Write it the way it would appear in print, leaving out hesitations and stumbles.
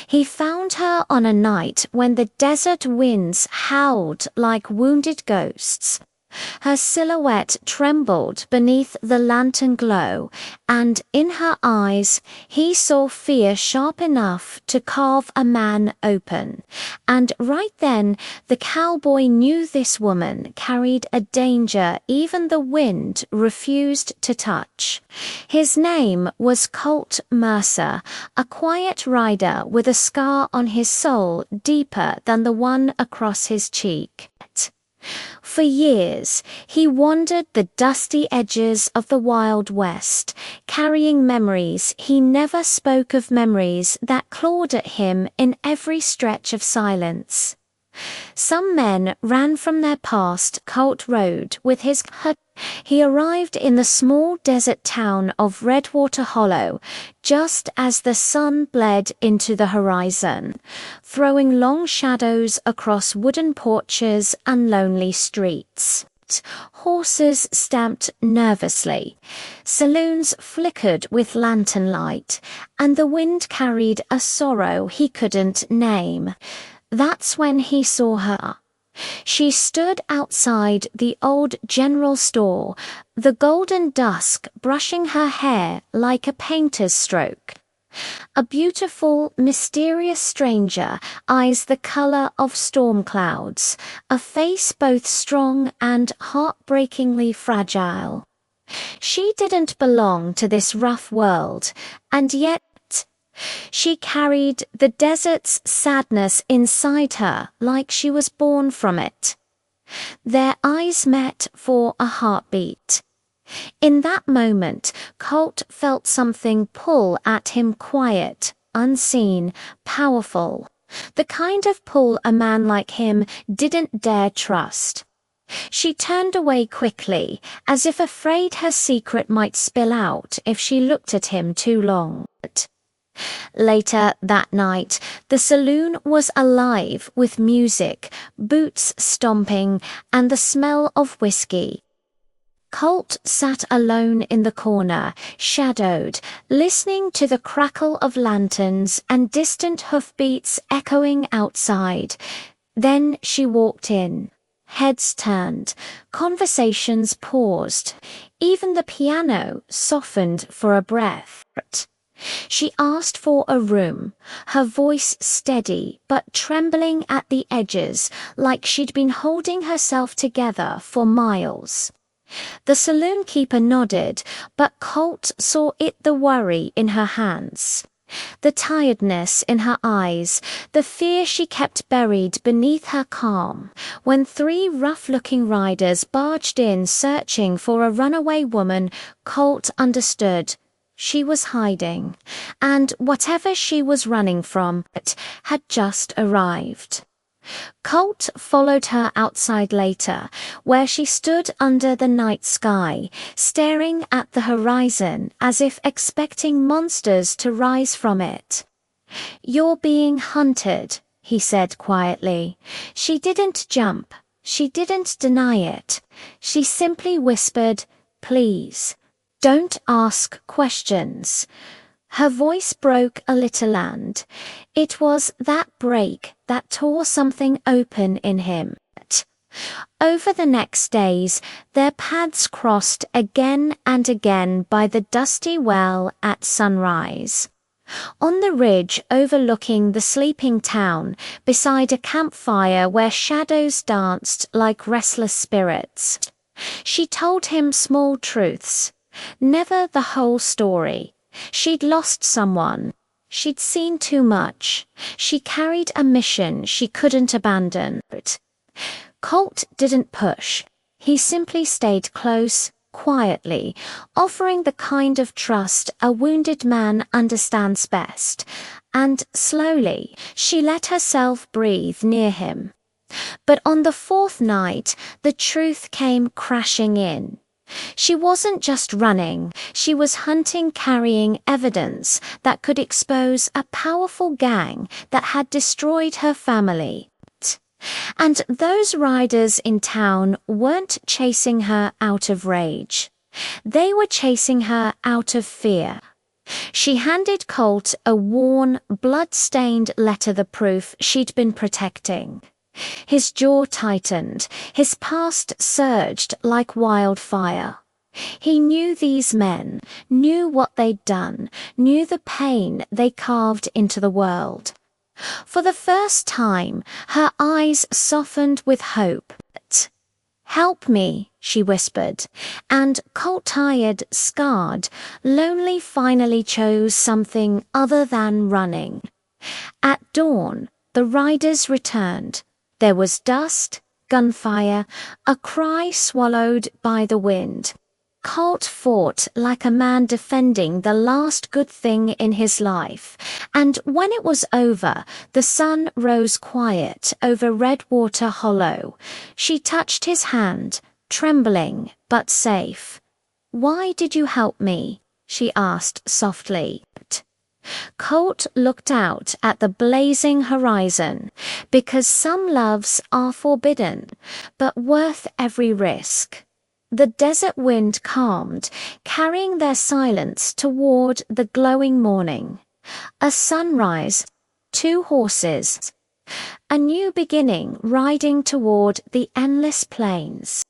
He found her on a night when the desert winds howled like wounded ghosts. Her silhouette trembled beneath the lantern glow, and in her eyes he saw fear sharp enough to carve a man open. And right then the cowboy knew this woman carried a danger even the wind refused to touch. His name was Colt Mercer, a quiet rider with a scar on his soul deeper than the one across his cheek. For years, he wandered the dusty edges of the Wild West, carrying memories he never spoke of, memories that clawed at him in every stretch of silence. Some men ran from their past. Colt rode with his hut. He arrived in the small desert town of Redwater Hollow just as the sun bled into the horizon, throwing long shadows across wooden porches and lonely streets. Horses stamped nervously, saloons flickered with lantern light, and the wind carried a sorrow he couldn't name. That's when he saw her. She stood outside the old general store, the golden dusk brushing her hair like a painter's stroke. A beautiful, mysterious stranger, eyes the color of storm clouds, a face both strong and heartbreakingly fragile. She didn't belong to this rough world, and yet she carried the desert's sadness inside her like she was born from it. Their eyes met for a heartbeat. In that moment, Colt felt something pull at him, quiet, unseen, powerful. The kind of pull a man like him didn't dare trust. She turned away quickly, as if afraid her secret might spill out if she looked at him too long. Later that night, the saloon was alive with music, boots stomping, and the smell of whiskey. Colt sat alone in the corner, shadowed, listening to the crackle of lanterns and distant hoofbeats echoing outside. Then she walked in. Heads turned, conversations paused, even the piano softened for a breath. She asked for a room, her voice steady but trembling at the edges, like she'd been holding herself together for miles. The saloon keeper nodded, but Colt saw the worry in her hands, the tiredness in her eyes, the fear she kept buried beneath her calm. When 3 rough-looking riders barged in searching for a runaway woman, Colt understood. She was hiding, and whatever she was running from had just arrived. Colt followed her outside later, where she stood under the night sky, staring at the horizon as if expecting monsters to rise from it. "You're being hunted," he said quietly. She didn't jump. She didn't deny it. She simply whispered, "Please, don't ask questions." Her voice broke a little, and it was that break that tore something open in him. Over the next days, their paths crossed again and again by the dusty well at sunrise. On the ridge overlooking the sleeping town, beside a campfire where shadows danced like restless spirits, she told him small truths. Never the whole story. She'd lost someone. She'd seen too much. She carried a mission she couldn't abandon. Colt didn't push. He simply stayed close, quietly, offering the kind of trust a wounded man understands best. And slowly, she let herself breathe near him. But on the 4th night, the truth came crashing in. She wasn't just running, she was hunting, carrying evidence that could expose a powerful gang that had destroyed her family. And those riders in town weren't chasing her out of rage. They were chasing her out of fear. She handed Colt a worn, blood-stained letter, the proof she'd been protecting. His jaw tightened, his past surged like wildfire. He knew these men, knew what they'd done, knew the pain they carved into the world. For the first time, her eyes softened with hope. "Help me," she whispered, and Colt, tired, scarred, lonely, finally chose something other than running. At dawn, the riders returned. There was dust, gunfire, a cry swallowed by the wind. Colt fought like a man defending the last good thing in his life, and when it was over, the sun rose quiet over Redwater Hollow. She touched his hand, trembling but safe. "Why did you help me?" she asked softly. Colt looked out at the blazing horizon, because some loves are forbidden, but worth every risk. The desert wind calmed, carrying their silence toward the glowing morning. A sunrise, 2 horses, a new beginning riding toward the endless plains.